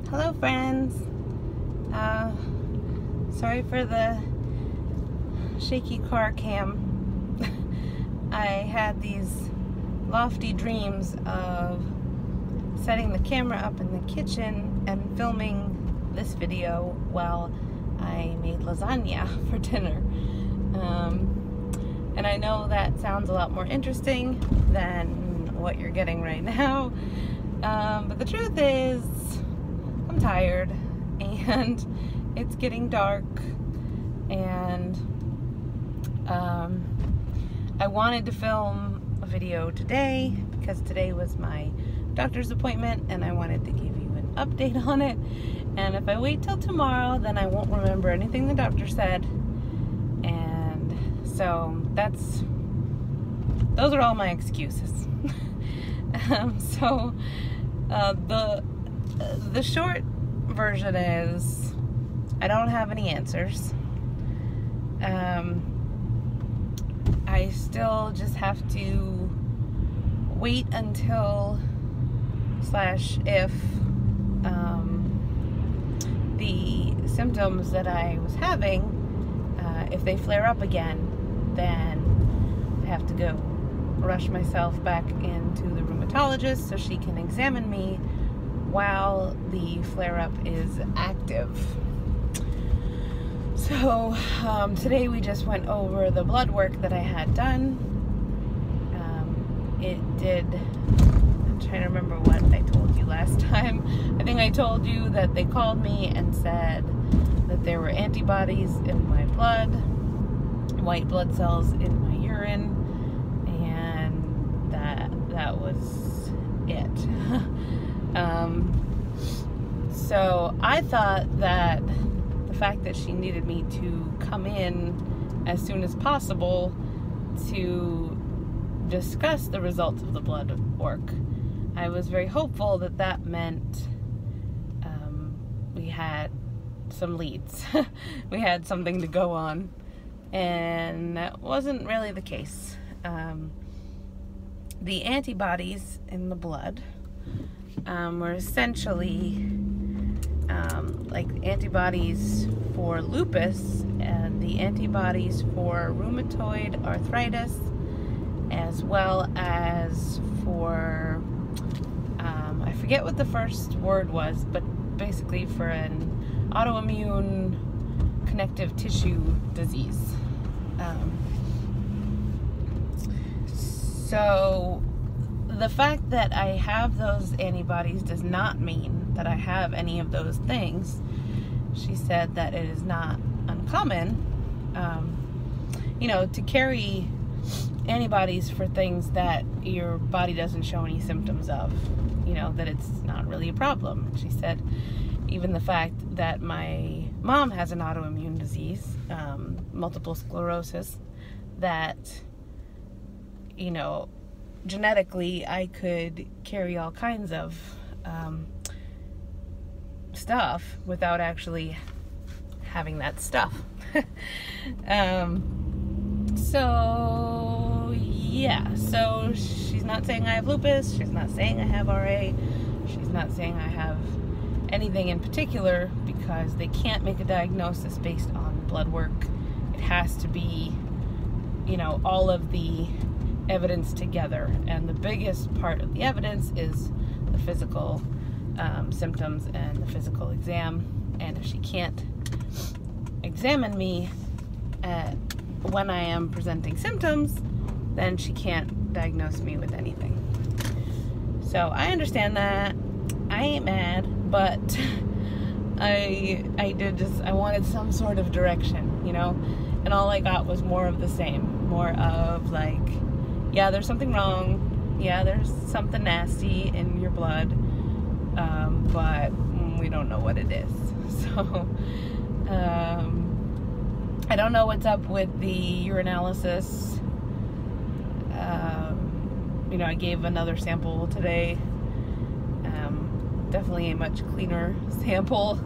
Hello friends. Sorry for the shaky car cam. I had these lofty dreams of setting the camera up in the kitchen and filming this video while I made lasagna for dinner. And I know that sounds a lot more interesting than what you're getting right now. But the truth is, I'm tired and it's getting dark, and I wanted to film a video today because today was my doctor's appointment and I wanted to give you an update on it. And if I wait till tomorrow, then I won't remember anything the doctor said. And so those are all my excuses. The short version is I don't have any answers. I still just have to wait until if the symptoms that I was having, if they flare up again, then I have to go rush myself back into the rheumatologist so she can examine me while the flare-up is active. So today we just went over the blood work that I had done. I'm trying to remember what I told you last time. I think I told you that they called me and said that there were antibodies in my blood, white blood cells in my urine, and that was it. So I thought that the fact that she needed me to come in as soon as possible to discuss the results of the blood work, I was very hopeful that that meant we had some leads. We had something to go on, and that wasn't really the case. The antibodies in the blood were essentially like antibodies for lupus and the antibodies for rheumatoid arthritis, as well as for I forget what the first word was, but basically for an autoimmune connective tissue disease. So the fact that I have those antibodies does not mean that I have any of those things. She said that it is not uncommon, to carry antibodies for things that your body doesn't show any symptoms of, that it's not really a problem. She said even the fact that my mom has an autoimmune disease, multiple sclerosis, that, genetically I could carry all kinds of stuff without actually having that stuff. So she's not saying I have lupus, she's not saying I have RA, she's not saying I have anything in particular, because they can't make a diagnosis based on blood work. It has to be, all of the evidence together, and the biggest part of the evidence is the physical symptoms and the physical exam. And if she can't examine me when I am presenting symptoms, then she can't diagnose me with anything. So I understand that. I ain't mad, but I wanted some sort of direction, and all I got was more of the same. More of like, yeah, there's something wrong. Yeah, there's something nasty in your blood, but we don't know what it is. So, I don't know what's up with the urinalysis. I gave another sample today. Definitely a much cleaner sample,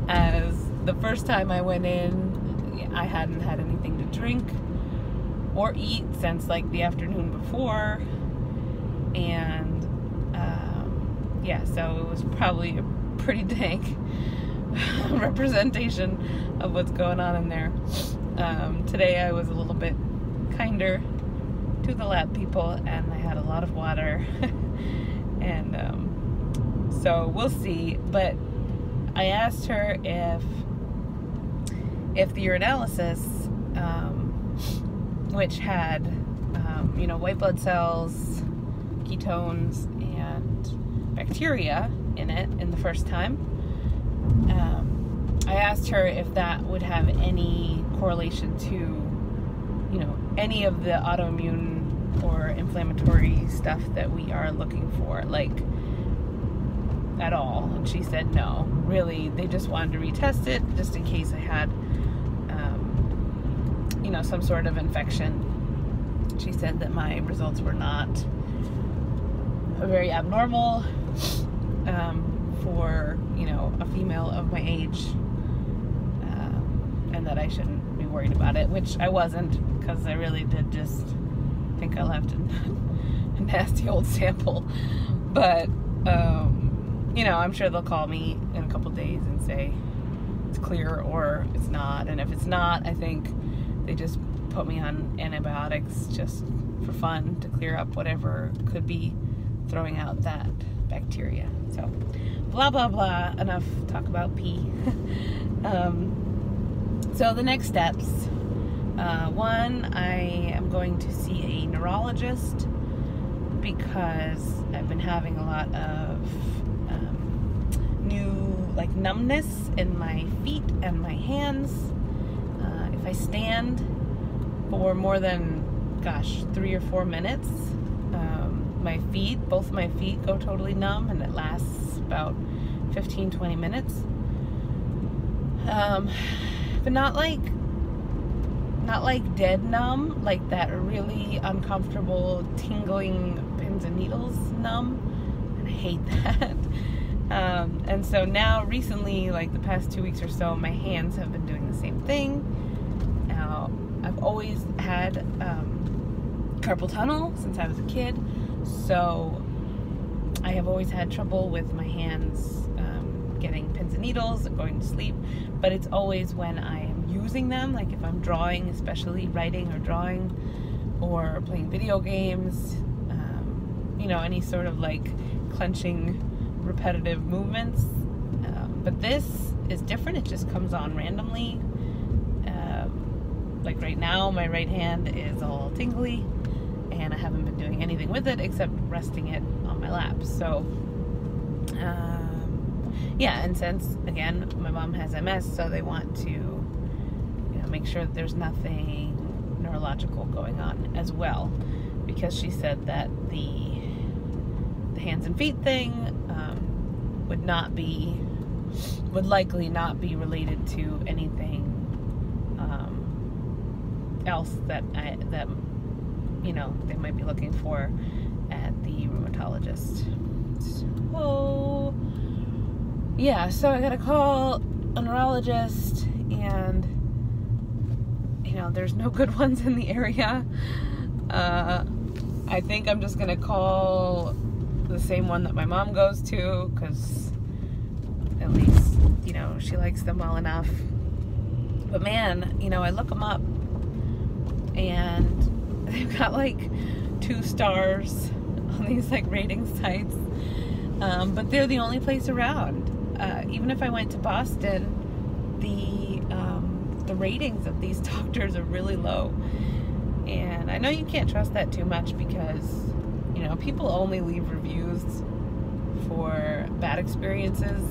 as the first time I went in, I hadn't had anything to drink or eat since like the afternoon before, and yeah, so it was probably pretty dank representation of what's going on in there. Today I was a little bit kinder to the lab people, and I had a lot of water. And so we'll see. But I asked her if the urinalysis, which had white blood cells, ketones, and bacteria in it in the first time, I asked her if that would have any correlation to any of the autoimmune or inflammatory stuff that we are looking for, like, at all. And she said no, really, they just wanted to retest it just in case I had some sort of infection. She said that my results were not very abnormal for a female of my age, and that I shouldn't be worried about it, which I wasn't, because I really did just think I left a nasty old sample. But I'm sure they'll call me in a couple days and say it's clear or it's not. And if it's not, I think they just put me on antibiotics just for fun to clear up whatever could be throwing out that bacteria. So blah blah blah, enough talk about pee. So the next steps, one, I am going to see a neurologist because I've been having a lot of new numbness in my feet and my hands. If I stand for more than 3 or 4 minutes, both my feet go totally numb, and it lasts about 15-20 minutes. But not like dead numb, like that really uncomfortable tingling pins and needles numb. And I hate that. And so now recently, the past 2 weeks or so, my hands have been doing the same thing. Now, I've always had carpal tunnel since I was a kid, so I have always had trouble with my hands getting pins and needles and going to sleep. But it's always when I am using them, like if I'm drawing, especially writing or drawing, or playing video games, any sort of clenching repetitive movements. But this is different. It just comes on randomly. Like right now, my right hand is all tingly, and I haven't been doing anything with it except resting it on my lap. So and since, again, my mom has MS, so they want to make sure that there's nothing neurological going on as well, because she said that the hands and feet thing would likely not be related to anything else that they might be looking for at the rheumatologist. So I gotta call a neurologist, and there's no good ones in the area. I think I'm just gonna call the same one that my mom goes to, because at least she likes them well enough. But man, I look them up, and they've got 2 stars on these rating sites, but they're the only place around. Even if I went to Boston, the ratings of these doctors are really low, and I know you can't trust that too much, because people only leave reviews for bad experiences.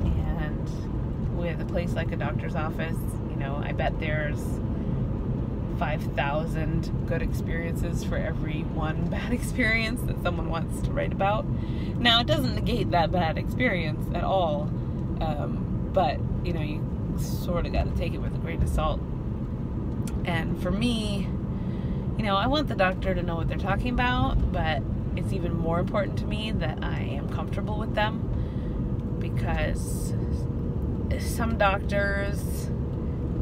And with a place like a doctor's office, I bet there's 5,000 good experiences for every one bad experience that someone wants to write about. Now, it doesn't negate that bad experience at all, but you sort of got to take it with a grain of salt. And for me, I want the doctor to know what they're talking about, but it's even more important to me that I am comfortable with them, because some doctors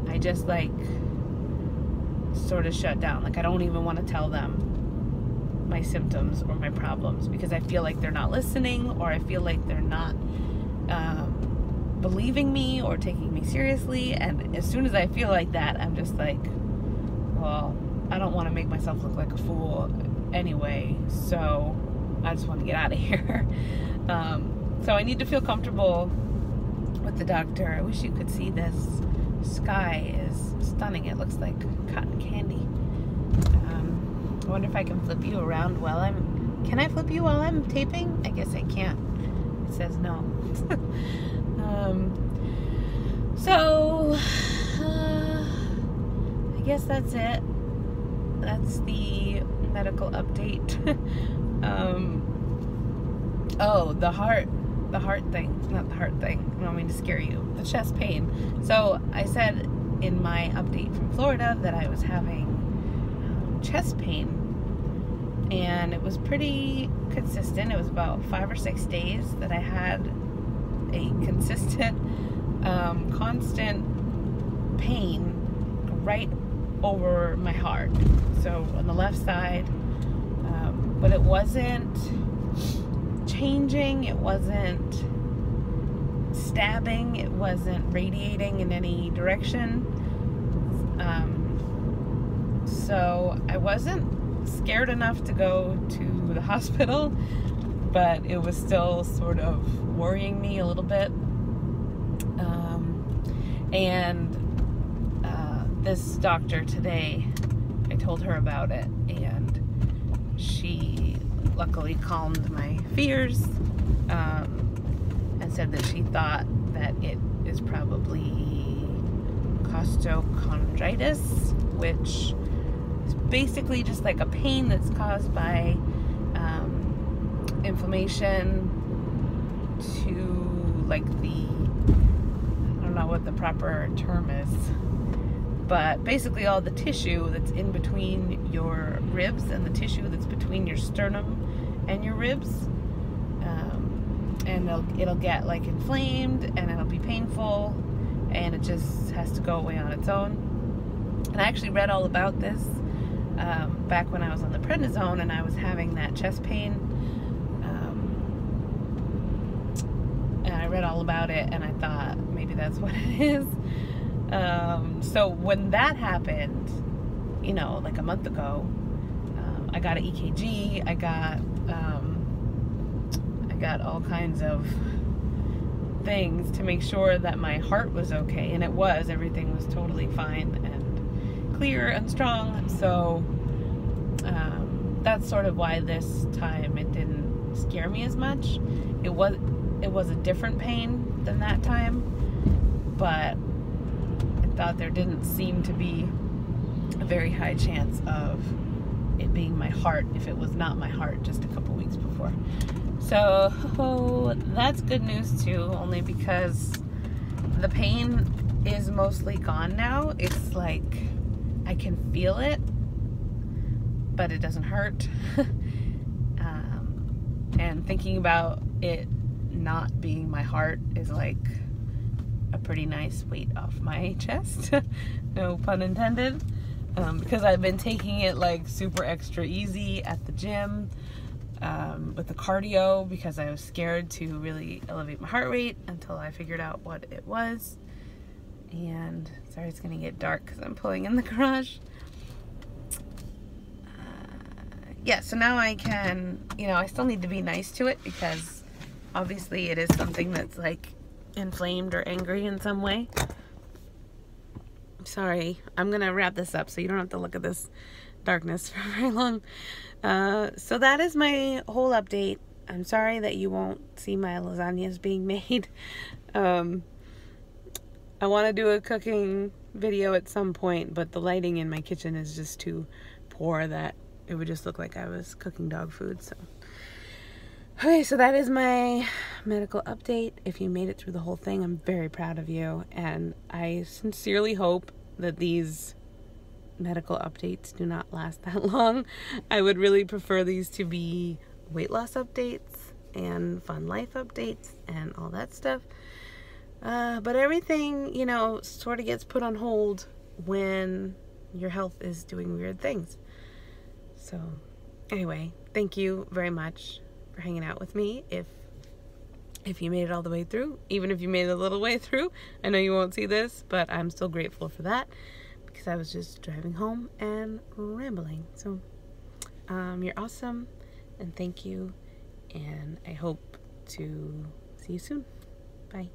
I just sort of shut down. I don't even want to tell them my symptoms or my problems, because I feel like they're not listening, or I feel like they're not believing me or taking me seriously. And as soon as I feel like that, I'm just like, well, I don't want to make myself look like a fool anyway, so I just want to get out of here. So I need to feel comfortable with the doctor. I wish you could see this. Sky is stunning. It looks like cotton candy. I wonder if I can flip you around while can I flip you while I'm taping? I guess I can't. It says no. So I guess that's it. That's the medical update. Oh, the heart thing. Not the heart thing. I don't mean to scare you. The chest pain. So I said in my update from Florida that I was having chest pain, and it was pretty consistent. It was about 5 or 6 days that I had a consistent, constant pain right over my heart. So on the left side, but it wasn't changing, it wasn't stabbing, it wasn't radiating in any direction. So I wasn't scared enough to go to the hospital, but it was still sort of worrying me a little bit. This doctor today, I told her about it, and she luckily calmed my fears, and said that she thought that it is probably costochondritis, which is basically just like a pain that's caused by inflammation to like I don't know what the proper term is, but basically all the tissue that's in between your ribs and the tissue that's between your sternum and your ribs, and it'll get like inflamed, and it'll be painful, and it just has to go away on its own. And I actually read all about this back when I was on the prednisone and I was having that chest pain, and I read all about it, and I thought maybe that's what it is. So when that happened, you know, like a month ago, I got an EKG, I got all kinds of things to make sure that my heart was okay, and it was. Everything was totally fine and clear and strong. So that's sort of why this time it didn't scare me as much. It was a different pain than that time, but I thought there didn't seem to be a very high chance of it being my heart if it was not my heart just a couple weeks before. So that's good news too, only because the pain is mostly gone now. It's like I can feel it, but it doesn't hurt. And thinking about it not being my heart is like a pretty nice weight off my chest. No pun intended. Because I've been taking it like super extra easy at the gym, with the cardio, because I was scared to really elevate my heart rate until I figured out what it was. And sorry, it's gonna get dark because I'm pulling in the garage. Yeah, so now I can, you know, I still need to be nice to it, because obviously it is something that's like inflamed or angry in some way. Sorry, I'm gonna wrap this up so you don't have to look at this darkness for very long. So that is my whole update. I'm sorry that you won't see my lasagnas being made. I want to do a cooking video at some point, but the lighting in my kitchen is just too poor that it would just look like I was cooking dog food. So okay, so that is my medical update. If you made it through the whole thing, I'm very proud of you, and I sincerely hope that these medical updates do not last that long. I would really prefer these to be weight loss updates and fun life updates and all that stuff. But everything, you know, sort of gets put on hold when your health is doing weird things. So anyway, thank you very much for hanging out with me. If if you made it all the way through, even if you made it a little way through. I know you won't see this, but I'm still grateful for that because I was just driving home and rambling. So you're awesome, and thank you, and I hope to see you soon. Bye.